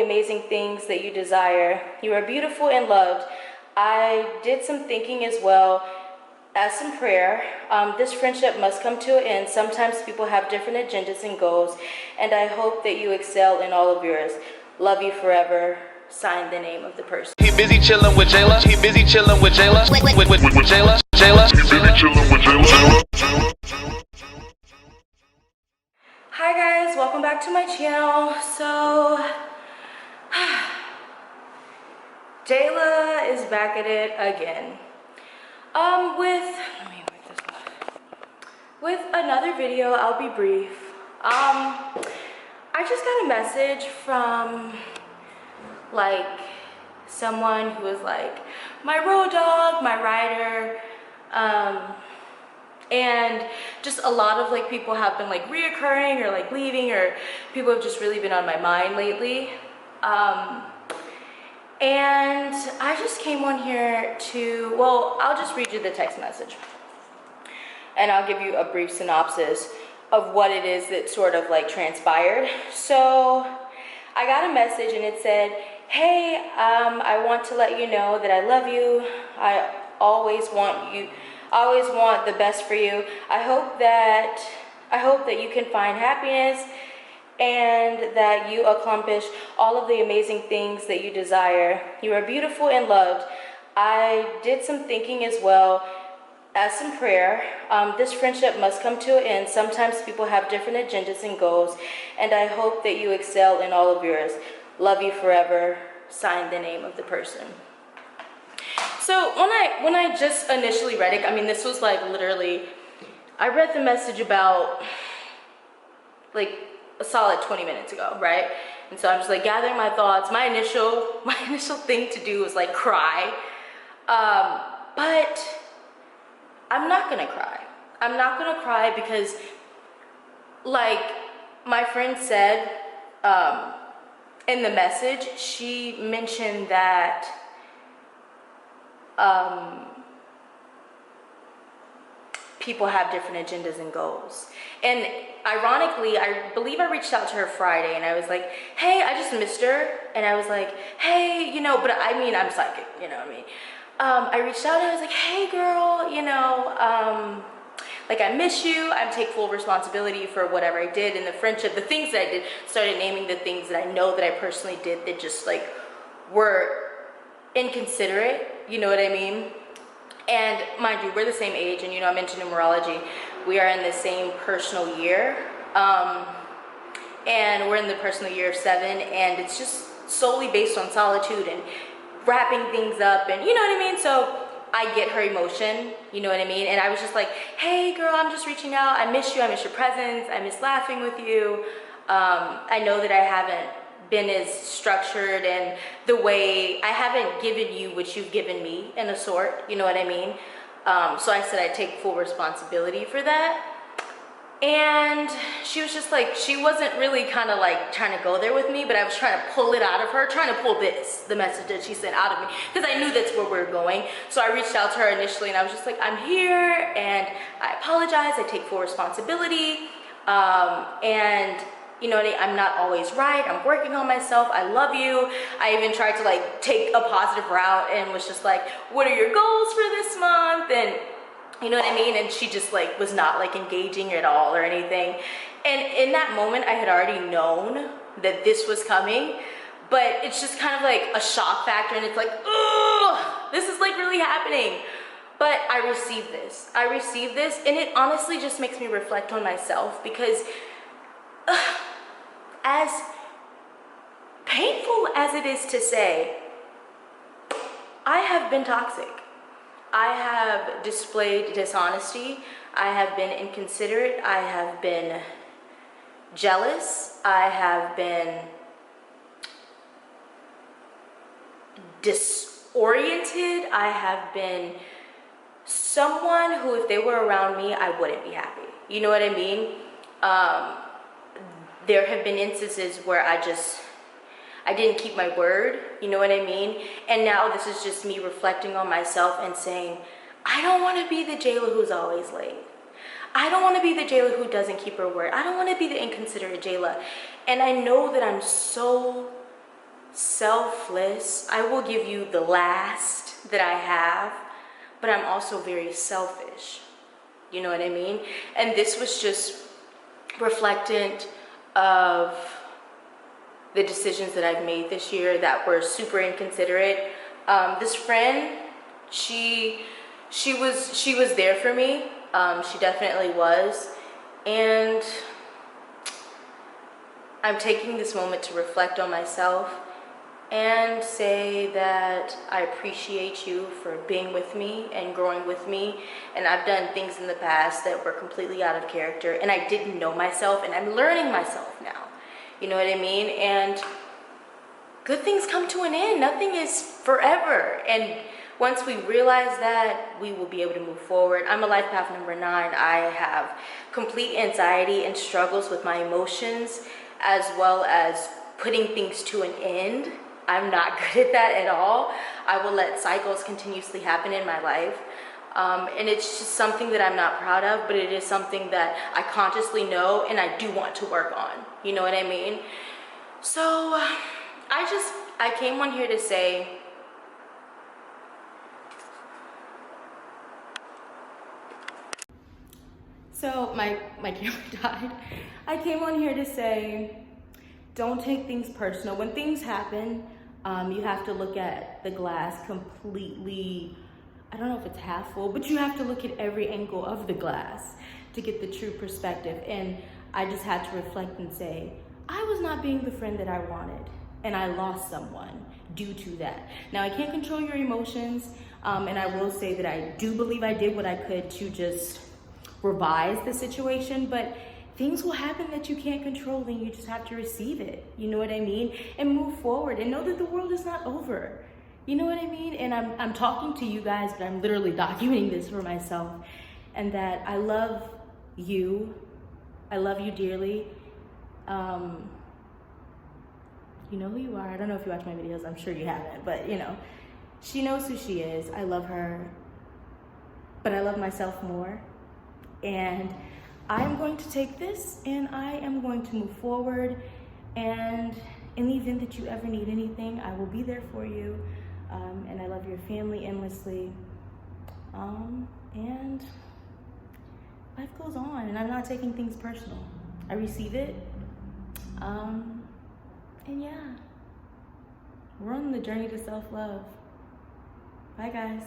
Amazing things that you desire. You are beautiful and loved. I did some thinking as well as some prayer. This friendship must come to an end. Sometimes people have different agendas and goals, and I hope that you excel in all of yours. Love you forever. Sign the name of the person. He busy chilling with Jayla. He busy chilling with Jayla. With Jayla. Jayla. He busy chilling with Jayla. Hi guys, welcome back to my channel. So Jayla is back at it again. With another video. I'll be brief. I just got a message from like someone who was like my road dog, my rider, and just a lot of like people have been like reoccurring or like leaving, or people have just really been on my mind lately. And I just came on here to, well, I'll just read you the text message and I'll give you a brief synopsis of what it is that sort of like transpired. So I got a message and it said, hey, I want to let you know that I love you. I always want the best for you. I hope that you can find happiness and that you accomplish all of the amazing things that you desire. You are beautiful and loved. I did some thinking as well as some prayer. This friendship must come to an end. Sometimes people have different agendas and goals, and I hope that you excel in all of yours. Love you forever. Sign the name of the person. So when I just initially read it, I mean, this was like literally, I read the message about like a solid 20 minutes ago, right? And so I'm just like gathering my thoughts. My initial thing to do was like cry, but I'm not gonna cry. I'm not gonna cry because, like my friend said in the message, she mentioned that people have different agendas and goals. And ironically, I believe I reached out to her Friday and I was like, hey, I just missed her. And I was like, hey, you know, but I mean, I'm psychic, you know what I mean? I reached out and I was like, hey girl, you know, like I miss you. I take full responsibility for whatever I did in the friendship, the things that I did, started naming the things that I know that I personally did that just like were inconsiderate, you know what I mean? And mind you, we're the same age, and you know I'm into numerology. We are in the same personal year, and we're in the personal year of 7, and it's just solely based on solitude and wrapping things up, and you know what I mean? So I get her emotion, you know what I mean? And I was just like, hey girl, I'm just reaching out. I miss you, I miss your presence, I miss laughing with you. I know that I haven't been as structured and the way I haven't given you what you've given me in a sort, you know what I mean? So I said I take full responsibility for that. And she was just like, she wasn't really kind of like trying to go there with me, but I was trying to pull it out of her, trying to pull the message that she sent out of me, because I knew that's where we were going. So I reached out to her initially and I was just like, I'm here and I apologize, I take full responsibility, and you know, I'm not always right. I'm working on myself. I love you. I even tried to like take a positive route and was just like, what are your goals for this month? And you know what I mean? And she just like was not like engaging at all or anything. And in that moment, I had already known that this was coming, but it's just kind of like a shock factor. And it's like, oh, this is like really happening. But I received this. And it honestly just makes me reflect on myself, because as painful as it is to say, I have been toxic. I have displayed dishonesty. I have been inconsiderate. I have been jealous. I have been disoriented. I have been someone who, if they were around me, I wouldn't be happy. You know what I mean? There have been instances where I didn't keep my word, you know what I mean? And now this is just me reflecting on myself and saying, I don't want to be the Jayla who's always late. I don't want to be the Jayla who doesn't keep her word. I don't want to be the inconsiderate Jayla. And I know that I'm so selfless. I will give you the last that I have, but I'm also very selfish. You know what I mean? And this was just reflectant of the decisions that I've made this year that were super inconsiderate. This friend, she was there for me. She definitely was. And I'm taking this moment to reflect on myself and say that I appreciate you for being with me and growing with me. And I've done things in the past that were completely out of character, and I didn't know myself, and I'm learning myself now. You know what I mean? And good things come to an end. Nothing is forever. And once we realize that, we will be able to move forward. I'm a life path number 9. I have complete anxiety and struggles with my emotions, as well as putting things to an end. I'm not good at that at all. I will let cycles continuously happen in my life. And it's just something that I'm not proud of, but it is something that I consciously know and I do want to work on. You know what I mean? So I came on here to say, so my camera died. I came on here to say, don't take things personal. When things happen, you have to look at the glass completely, I don't know if it's half full, but you have to look at every angle of the glass to get the true perspective. And I just had to reflect and say, I was not being the friend that I wanted, and I lost someone due to that. Now, I can't control your emotions, and I will say that I do believe I did what I could to just revise the situation, but things will happen that you can't control, and you just have to receive it. You know what I mean? And move forward and know that the world is not over. You know what I mean? And I'm talking to you guys, but I'm literally documenting this for myself. And that I love you. I love you dearly. You know who you are. I don't know if you watch my videos. I'm sure you haven't, but you know, she knows who she is. I love her, but I love myself more. And I'm going to take this and I am going to move forward. And in the event that you ever need anything, I will be there for you. And I love your family endlessly. And life goes on, and I'm not taking things personal. I receive it. And yeah, we're on the journey to self-love. Bye, guys.